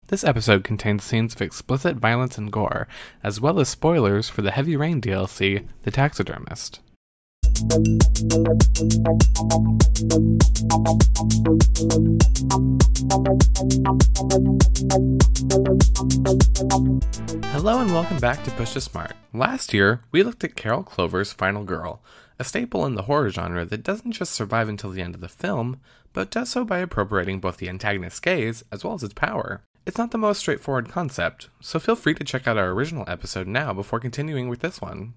This episode contains scenes of explicit violence and gore, as well as spoilers for the Heavy Rain DLC, The Taxidermist. Hello and welcome back to Push to Smart. Last year, we looked at Carol Clover's Final Girl, a staple in the horror genre that doesn't just survive until the end of the film, but does so by appropriating both the antagonist's gaze as well as its power. It's not the most straightforward concept, so feel free to check out our original episode now before continuing with this one.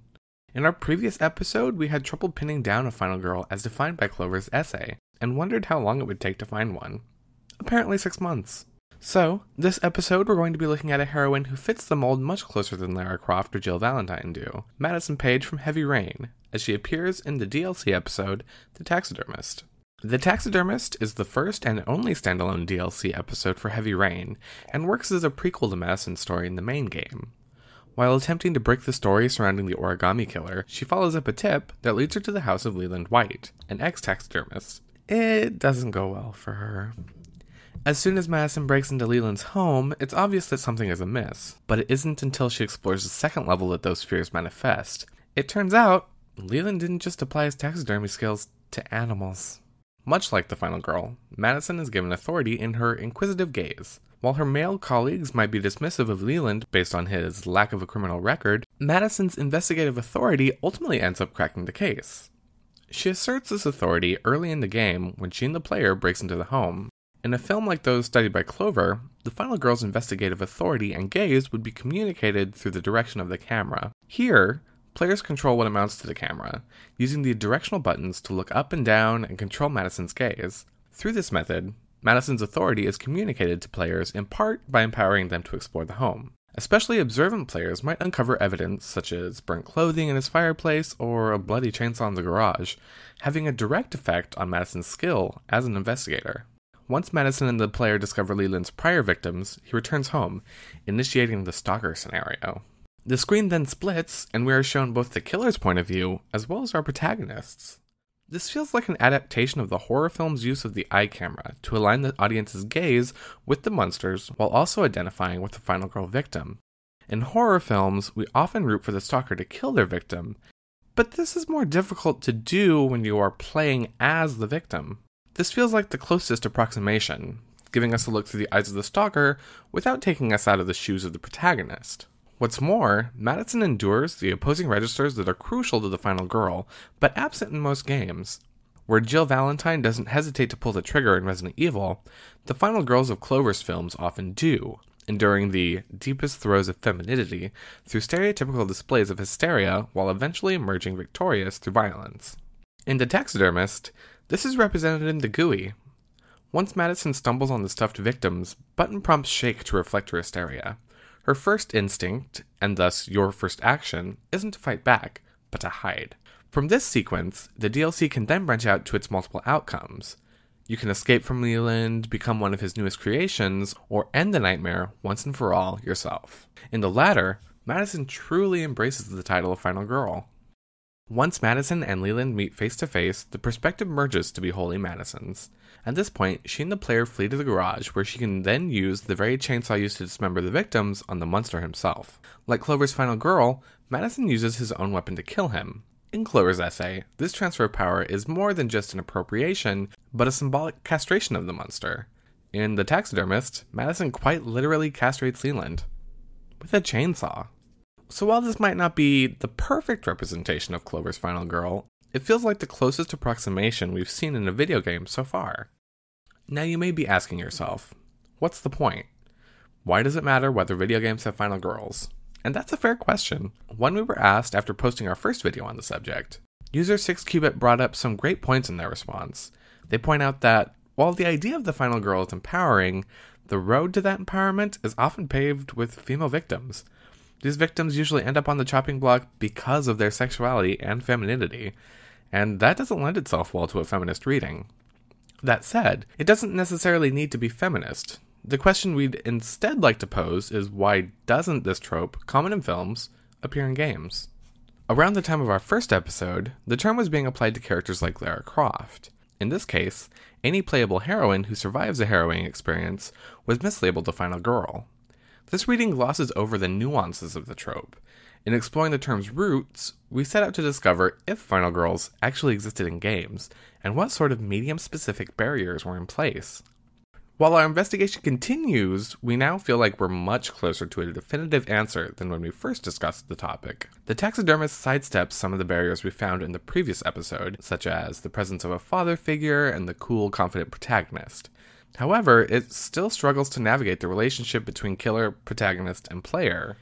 In our previous episode, we had trouble pinning down a final girl as defined by Clover's essay, and wondered how long it would take to find one. Apparently 6 months. So, this episode we're going to be looking at a heroine who fits the mold much closer than Lara Croft or Jill Valentine do, Madison Paige from Heavy Rain, as she appears in the DLC episode, The Taxidermist. The Taxidermist is the first and only standalone DLC episode for Heavy Rain, and works as a prequel to Madison's story in the main game. While attempting to break the story surrounding the origami killer, she follows up a tip that leads her to the house of Leland White, an ex-taxidermist. It doesn't go well for her. As soon as Madison breaks into Leland's home, it's obvious that something is amiss, but it isn't until she explores the second level that those fears manifest. It turns out, Leland didn't just apply his taxidermy skills to animals. Much like the final girl, Madison is given authority in her inquisitive gaze. While her male colleagues might be dismissive of Leland based on his lack of a criminal record, Madison's investigative authority ultimately ends up cracking the case. She asserts this authority early in the game when she and the player breaks into the home. In a film like those studied by Clover, the final girl's investigative authority and gaze would be communicated through the direction of the camera. Here, players control what amounts to the camera, using the directional buttons to look up and down and control Madison's gaze. Through this method, Madison's authority is communicated to players in part by empowering them to explore the home. Especially observant players might uncover evidence such as burnt clothing in his fireplace or a bloody chainsaw in the garage, having a direct effect on Madison's skill as an investigator. Once Madison and the player discover Leland's prior victims, he returns home, initiating the stalker scenario. The screen then splits, and we are shown both the killer's point of view, as well as our protagonists. This feels like an adaptation of the horror film's use of the eye camera to align the audience's gaze with the monsters while also identifying with the final girl victim. In horror films, we often root for the stalker to kill their victim, but this is more difficult to do when you are playing as the victim. This feels like the closest approximation, giving us a look through the eyes of the stalker without taking us out of the shoes of the protagonist. What's more, Madison endures the opposing registers that are crucial to the final girl, but absent in most games. Where Jill Valentine doesn't hesitate to pull the trigger in Resident Evil, the final girls of Clover's films often do, enduring the deepest throes of femininity through stereotypical displays of hysteria while eventually emerging victorious through violence. In The Taxidermist, this is represented in the GUI. Once Madison stumbles on the stuffed victims, button prompts shake to reflect her hysteria. Her first instinct, and thus your first action, isn't to fight back, but to hide. From this sequence, the DLC can then branch out to its multiple outcomes. You can escape from Leland, become one of his newest creations, or end the nightmare once and for all yourself. In the latter, Madison truly embraces the title of Final Girl. Once Madison and Leland meet face to face, the perspective merges to be wholly Madison's. At this point, she and the player flee to the garage, where she can then use the very chainsaw used to dismember the victims on the monster himself. Like Clover's final girl, Madison uses his own weapon to kill him. In Clover's essay, this transfer of power is more than just an appropriation, but a symbolic castration of the monster. In The Taxidermist, Madison quite literally castrates Leland with a chainsaw. So while this might not be the perfect representation of Clover's final girl, it feels like the closest approximation we've seen in a video game so far. Now you may be asking yourself, what's the point? Why does it matter whether video games have final girls? And that's a fair question, one we were asked after posting our first video on the subject. User 6Qubit brought up some great points in their response. They point out that, while the idea of the final girl is empowering, the road to that empowerment is often paved with female victims. These victims usually end up on the chopping block because of their sexuality and femininity, and that doesn't lend itself well to a feminist reading. That said, it doesn't necessarily need to be feminist. The question we'd instead like to pose is, why doesn't this trope, common in films, appear in games? Around the time of our first episode, the term was being applied to characters like Lara Croft. In this case, any playable heroine who survives a harrowing experience was mislabeled the final girl. This reading glosses over the nuances of the trope. In exploring the term's roots, we set out to discover if final girls actually existed in games, and what sort of medium-specific barriers were in place. While our investigation continues, we now feel like we're much closer to a definitive answer than when we first discussed the topic. The taxidermist sidesteps some of the barriers we found in the previous episode, such as the presence of a father figure and the cool, confident protagonist. However, it still struggles to navigate the relationship between killer, protagonist, and player.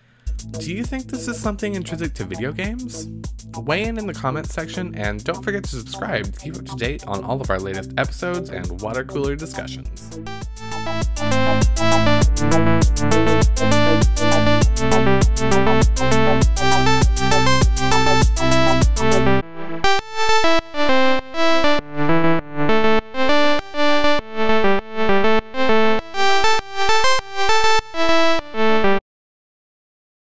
Do you think this is something intrinsic to video games? Weigh in the comments section, and don't forget to subscribe to keep up to date on all of our latest episodes and water cooler discussions.